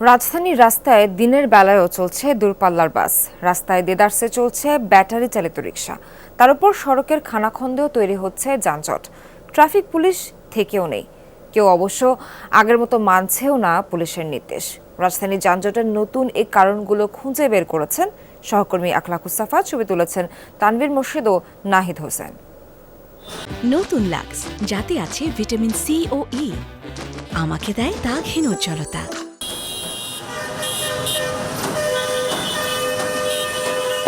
রাজধানীর রাস্তায় দিনের বেলায়ও চলছে দূরপাল্লার বাস, রাস্তায় দেদারসে চলছে ব্যাটারি চালিত রিকশা। তার উপর সড়কের খানাখন্দেও তৈরি হচ্ছে যানজট। ট্রাফিক পুলিশ থেকেও নেই, কেউ অবশ্য আগের মতো মানছেও না পুলিশের নির্দেশ। রাজধানীর যানজটের নতুন এই কারণগুলো খুঁজে বের করেছেন সহকর্মী আখলাকুস সাফা, ছবি তুলেছেন তানভীর মোর্শেদ ও নাহিদ হোসেন। নতুন লাক্স, যাতে আছে ভিটামিন সি ও ই, আমাকে দেয় দাগহীন উজ্জ্বলতা।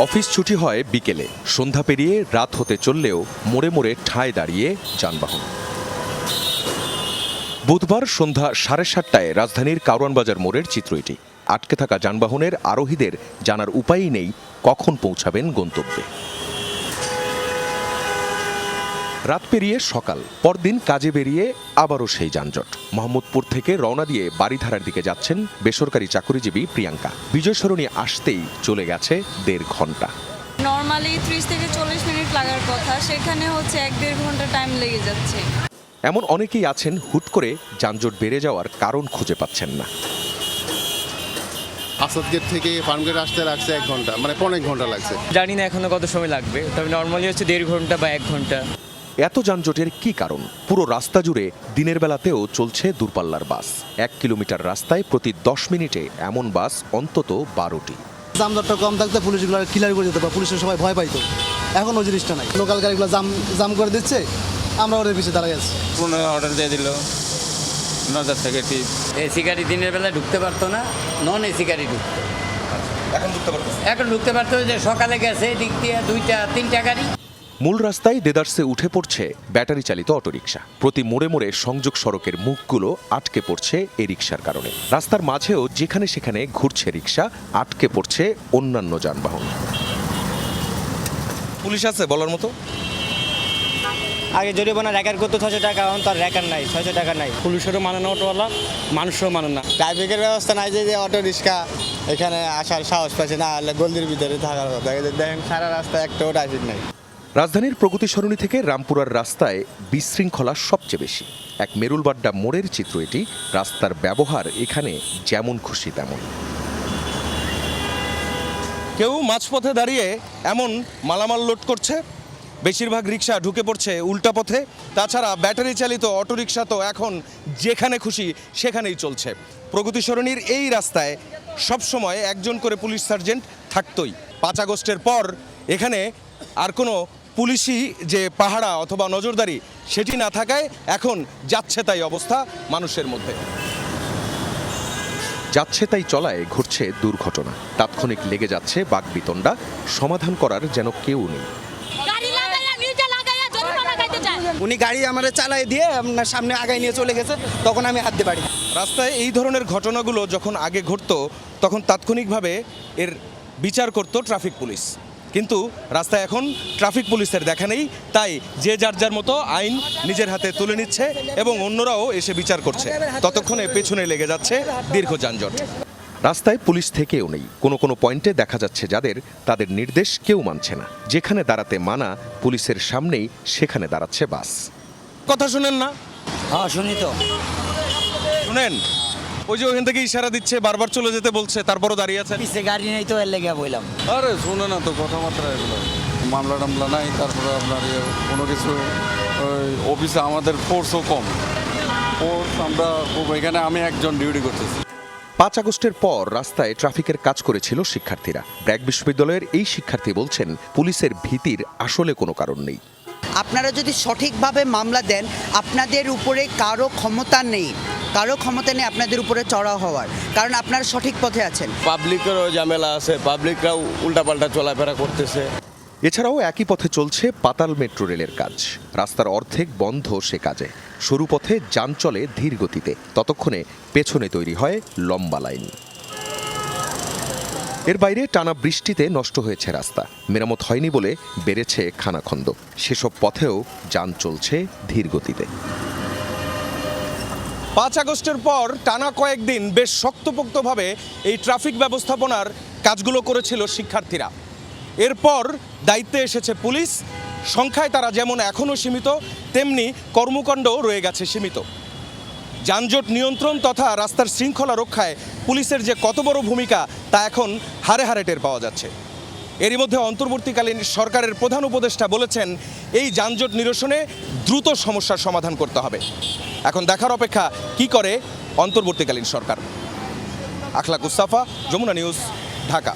অফিস ছুটি হয় বিকেলে, সন্ধ্যা পেরিয়ে রাত হতে চললেও মোড়ে মোড়ে ঠায় দাঁড়িয়ে যানবাহন। বুধবার সন্ধ্যা 7:30টায় রাজধানীর কারওয়ানবাজার মোড়ের চিত্র এটি। আটকে থাকা যানবাহনের আরোহীদের জানার উপায়ই নেই কখন পৌঁছাবেন গন্তব্যে। রাত পেরিয়ে সকাল, পরদিন কাজে বেরিয়ে আবারও সেই যানজট। মোহাম্মদপুর থেকে রওনা দিয়ে বাড়িধারার দিকে যাচ্ছেন বেসরকারি চাকরিজীবী প্রিয়াঙ্কা। বিজয় সরণি আসতেই চলে গেছে 1.5 ঘন্টা। নর্মালি 30 থেকে 40 মিনিট লাগার কথা, সেখানে হচ্ছে 1-1.5 ঘন্টা টাইম লেগে যাচ্ছে। এমন অনেকেই আছেন হুট করে যানজট বেড়ে যাওয়ার কারণ খুঁজে পাচ্ছেন না। আসাদ গেট থেকে ফার্মগেট আসতে লাগছে 1 ঘন্টা, মানে 1.5 ঘন্টা লাগছে। জানি না এখনো কত সময় লাগবে, তবে নর্মালি হচ্ছে 1.5 ঘন্টা বা 1 ঘন্টা। এত যানজটের কি কারণ? পুরো রাস্তা জুড়ে দিনের বেলাতেও চলছে দূরপাল্লার বাস। 1 কিলোমিটার রাস্তায় প্রতি 10 মিনিটে এমন বাস অন্তত 12টি। জামজটটা কম থাকতে পুলিশগুলো ক্লিয়ার করে দিত, বা পুলিশের সবাই ভয় পাইতো। এখন ওই জিনিসটা নাই, লোকাল গাড়িগুলো জাম করে দিচ্ছে, আমরা ওদের পিছিয়ে দাঁড়াই আছি। পুরো অর্ডার দিয়ে দিল 9 থেকে ঠিক। এসি গাড়ি দিনের বেলা ঢুকতে পারতো না, নন এসি গাড়ি ঢুকতো। এখন ঢুকতে পারতো, যে সকালে গেছে দিক দিয়ে 2-3টা গাড়ি। মূল রাস্তায় দেদারসে উঠে পড়ছে ব্যাটারি চালিত অটোরিকশা। প্রতি মোড়ে মোড়ে সংযোগ সড়কের মুখগুলো আটকে পড়ছে এই রিকশার কারণে। রাস্তার মাঝেও যেখানে সেখানে ঘুরছে রিকশা, আটকে পড়ছে অন্যান্য যানবাহন। পুলিশ আছে বলার মতো? আগে জরিমানা রেকার করতো 600 টাকা, এখন তার রেকার নাই, 600 টাকা নাই। পুলিশেরও মানে না অটোওয়ালা, মানুষও মানে না। ট্রাফিকের ব্যবস্থা নাই, যে অটো রিক্সা এখানে আসার সাহস পাচ্ছে না, হলে গলির ভিতরে থাকার কথা। দেখেন সারা রাস্তায় একটাও ট্রাফিক নাই। রাজধানীর প্রগতি সরণি থেকে রামপুরার রাস্তায় বিশৃঙ্খলা সবচেয়ে বেশি। এক মেরুলবাড্ডা মোড়ের চিত্র এটি। রাস্তার ব্যবহার এখানে যেমন খুশি তেমন। কেউ মাঝপথে দাঁড়িয়ে এমন মালামাল লোড করছে, বেশিরভাগ রিক্সা ঢুকে পড়ছে উল্টা পথে। তাছাড়া ব্যাটারি চালিত অটোরিকশা তো এখন যেখানে খুশি সেখানেই চলছে। প্রগতি সরণির এই রাস্তায় সবসময় একজন করে পুলিশ সার্জেন্ট থাকতই। 5 আগস্টের পর এখানে আর কোনো পুলিশি যে পাহারা অথবা নজরদারি সেটি না থাকায় এখন যাচ্ছে তাই অবস্থা মানুষের মধ্যে। যাচ্ছে তাই চলায় ঘটছে দুর্ঘটনা, তাৎক্ষণিক লেগে যাচ্ছে বাকবিতণ্ডা, সমাধান করার যেন কেউ নেই। উনি গাড়ি আমাদের চালাই দিয়ে আপনার সামনে আগায় নিয়ে চলে গেছে, তখন আমি হাত দিয়ে পারি। রাস্তায় এই ধরনের ঘটনাগুলো যখন আগে ঘটতো তখন তাৎক্ষণিকভাবে এর বিচার করত ট্রাফিক পুলিশ, কিন্তু রাস্তায় এখন ট্রাফিক পুলিশের দেখা নেই। তাই যে যার মতো আইন নিজের হাতে তুলে নিচ্ছে এবং অন্যরাও এসে বিচার করছে। ততক্ষণে পেছনে লেগে যাচ্ছে দীর্ঘ যানজট। রাস্তায় পুলিশ থেকেও নেই। কোনো পয়েন্টে দেখা যাচ্ছে তাদের নির্দেশ কেউ মানছে না। যেখানে দাঁড়াতে মানা পুলিশের সামনেই সেখানে দাঁড়াচ্ছে বাস। কথা শুনেন না? হ্যাঁ শুনি তো। শুনেন, ওই যে ওখান থেকে ইশারা দিচ্ছে, বারবার চলে যেতে বলছে, তারপরও দাঁড়িয়ে আছেন। পিছে গাড়ি নেই তো, এর লেগে বললাম। আরে শুনে না তো কথাবার্তা এগুলো, মামলা টামলা নাই। তারপরে আপনার কোনো কিছু ওই অফিসে আমাদের ফোর্সও কম, ফোর্স আমরা এখানে আমি একজন ডিউটি করতেছি। 5 আগস্টের পর রাস্তায় ট্রাফিকের কাজ করেছিল শিক্ষার্থীরা। ব্র্যাক বিশ্ববিদ্যালয়ের এই শিক্ষার্থী বলছেন, পুলিশের ভীতির আসলে কোনো কারণ নেই। আপনারা যদি সঠিকভাবে মামলা দেন, আপনাদের উপরে কারো ক্ষমতা নেই আপনাদের উপরে চড়াও হওয়ার, কারণ আপনারা সঠিক পথে আছেন। পাবলিকেরও ঝামেলা আছে, পাবলিকরাও উল্টাপাল্টা চলাফেরা করতেছে। এছাড়াও একই পথে চলছে পাতাল মেট্রো রেলের কাজ। রাস্তার অর্ধেক বন্ধ সে কাজে। সরু পথে যান চলে ধীর গতিতে, ততক্ষণে পেছনে তৈরি হয় লম্বা লাইন। এর বাইরে টানা বৃষ্টিতে নষ্ট হয়েছে রাস্তা, মেরামত হয়নি বলে বেড়েছে খানাখন্দ। সেসব পথেও যান চলছে ধীর গতিতে। 5 আগস্টের পর টানা কয়েকদিন বেশ শক্তপোক্তভাবে এই ট্রাফিক ব্যবস্থাপনার কাজগুলো করেছিল শিক্ষার্থীরা। এরপর দায়িত্বে এসেছে পুলিশ। সংখ্যায় তারা যেমন এখনও সীমিত, তেমনি কর্মকাণ্ডও রয়ে গেছে সীমিত। যানজট নিয়ন্ত্রণ তথা রাস্তার শৃঙ্খলা রক্ষায় পুলিশের যে কত বড় ভূমিকা তা এখন হাড়ে হাড়ে টের পাওয়া যাচ্ছে। এরই মধ্যে অন্তর্বর্তীকালীন সরকারের প্রধান উপদেষ্টা বলেছেন এই যানজট নিরসনে দ্রুত সমস্যার সমাধান করতে হবে। এখন দেখার অপেক্ষা কি করে অন্তর্বর্তীকালীন সরকার। আখলাক মুস্তাফা, যমুনা নিউজ, ঢাকা।